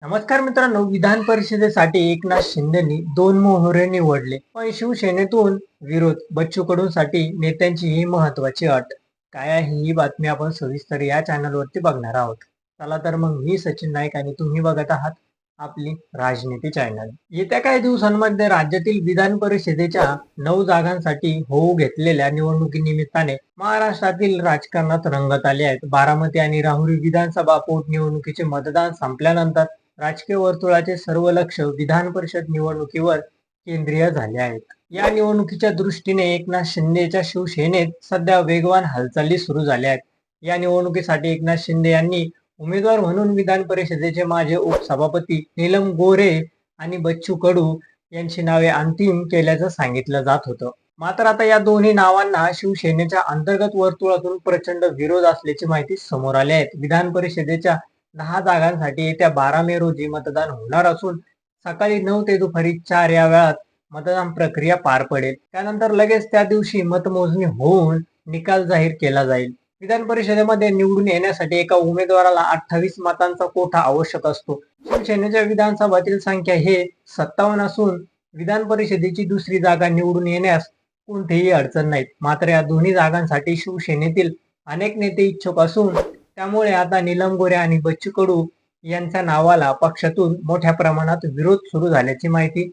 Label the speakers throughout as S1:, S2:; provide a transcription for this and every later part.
S1: नमस्कार मित्रांनो, विधान परिषदेसाठी एकनाथ शिंदेनी 2 मोहरे निवडले, पण शिवसेनेतून विरोध. बच्चू कडूंसाठी नेत्यांची ही महत्वाची अट. काय आहे ही बातमी आपण सविस्तर या चॅनलवरती बघणार आहोत. चला तर मग मी सचिन नाईक आणि तुम्ही बघत आहात आपली राजनीती चॅनल. येत्या काही दिवसांमध्ये राज्यातील विधान परिषदेच्या 9 जागांसाठी होऊ घेतलेल्या निवडणुकीनिमित्ताने महाराष्ट्रातील राजकारणात रंगत आले आहेत. बारामती आणि राहुरी विधानसभा पोटनिवडणुकीचे मतदान संपल्यानंतर राजकीय वर्तुळाचे सर्व लक्ष विधान परिषद निवडणुकीवर केंद्रीय झाले आहेत. या निवडणुकीच्या दृष्टीने एकनाथ शिंदेच्या शिवसेनेत सध्या वेगवान हालचाली सुरू झाल्या आहेत. या निवडणुकीसाठी एकनाथ शिंदे यांनी उमेदवार म्हणून विधान परिषदेचे माजी उपसभापती नीलम गोऱ्हे आणि बच्चू कडू यांची नावे अंतिम केल्याचं सांगितलं जात होतं. मात्र आता या दोन्ही नावांना शिवसेनेच्या अंतर्गत वर्तुळातून प्रचंड विरोध असल्याची माहिती समोर आली आहे. विधान परिषदेच्या 10 जागांसाठी येत्या 12 मे रोजी मतदान होणार असून सकाळी 9 ते दुपारी 4 या वेळात मतदान प्रक्रिया पार पडेल. त्यानंतर लगेच त्या दिवशी मतमोजणी होऊन निकाल जाहीर केला जाईल. विधान परिषदेमध्ये निवडून येण्यासाठी एका उमेदवाराला 28 मतांचा कोटा आवश्यक असतो. शिवसेनेच्या विधानसभातील संख्या हे 57 असून विधान परिषदेची दुसरी जागा निवडून येण्यास कोणतीही अडचण नाही. मात्र या दोन्ही जागांसाठी शिवसेनेतील अनेक नेते इच्छुक असून त्यामुळे आता नीलम गोऱ्हे आणि बच्चू कडू यांच्या नावाला पक्षातून मोठ्या प्रमाणात विरोध सुरू झाल्याची माहिती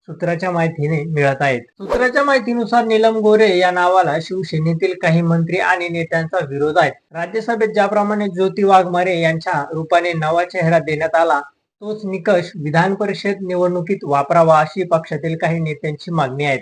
S1: सूत्राच्या माहितीने मिळत आहेत. सूत्राच्या माहितीनुसार नीलम गोऱ्हे या नावाला शिवसेनेतील काही मंत्री आणि नेत्यांचा विरोध आहे. राज्यसभेत ज्याप्रमाणे ज्योती वाघमारे यांच्या रूपाने नवा चेहरा देण्यात आला, तोच निकष विधान परिषद निवडणुकीत वापरावा अशी पक्षातील काही नेत्यांची मागणी आहे.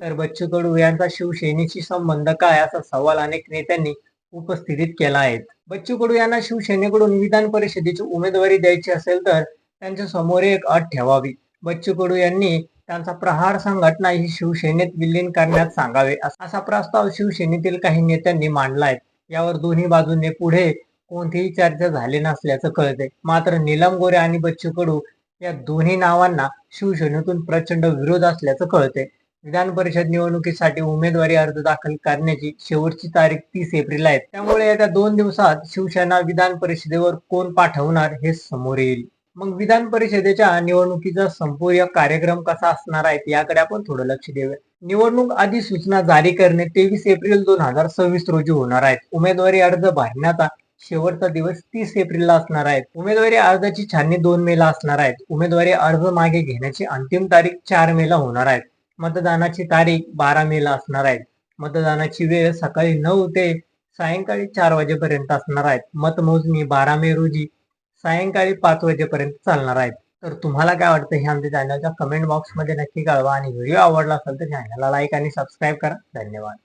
S1: तर बच्चू कडू यांचा शिवसेनेशी संबंध काय असा सवाल अनेक नेत्यांनी उपस्थितीत केला आहे. बच्चू कडू यांना शिवसेनेकडून विधान परिषदेची उमेदवारी द्यायची असेल तर त्यांच्या समोर एक अट ठेवावी. बच्चू कडू यांनी त्यांचा प्रहार संघटना ही शिवसेनेत विलीन करण्यात सांगावे असा प्रस्ताव शिवसेनेतील काही नेत्यांनी मांडला आहे. यावर दोन्ही बाजूने पुढे कोणतीही चर्चा झाली नसल्याचं कळते. मात्र नीलम गोऱ्हे आणि बच्चू कडू या दोन्ही नावांना शिवसेनेतून प्रचंड विरोध असल्याचं कळते. विधान परिषद निवडणुकीसाठी उमेदवारी अर्ज दाखल करण्याची शेवटची तारीख 30 एप्रिल आहे. त्यामुळे येत्या 2 दिवसात शिवसेना विधान परिषदेवर कोण पाठवणार हे समोर येईल. मग विधान परिषदेच्या निवडणुकीचा संपूर्ण कार्यक्रम कसा असणार आहे याकडे आपण थोडं लक्ष देऊया. निवडणूक अधिसूचना जारी करणे 23 एप्रिल 2026 रोजी होणार आहे. उमेदवारी अर्ज भरण्याचा शेवटचा दिवस 30 एप्रिलला असणार आहे. उमेदवारी अर्जाची छाननी 2 मेला असणार आहे. उमेदवारी अर्ज मागे घेण्याची अंतिम तारीख 4 मेला होणार आहे. मतदानाची तारीख 12 मेला असणार आहे. मतदानाची वेळ सकाळी 9 ते सायंकाळी 4 वाजेपर्यंत असणार आहे. मतमोजणी 12 मे रोजी सायंकाळी 5 वाजेपर्यंत चालणार आहे. तर तुम्हाला काय वाटतं हे आमच्या चॅनलच्या कमेंट बॉक्समध्ये नक्की कळवा आणि व्हिडिओ आवडला असेल तर चॅनलला लाईक आणि सबस्क्राईब करा. धन्यवाद.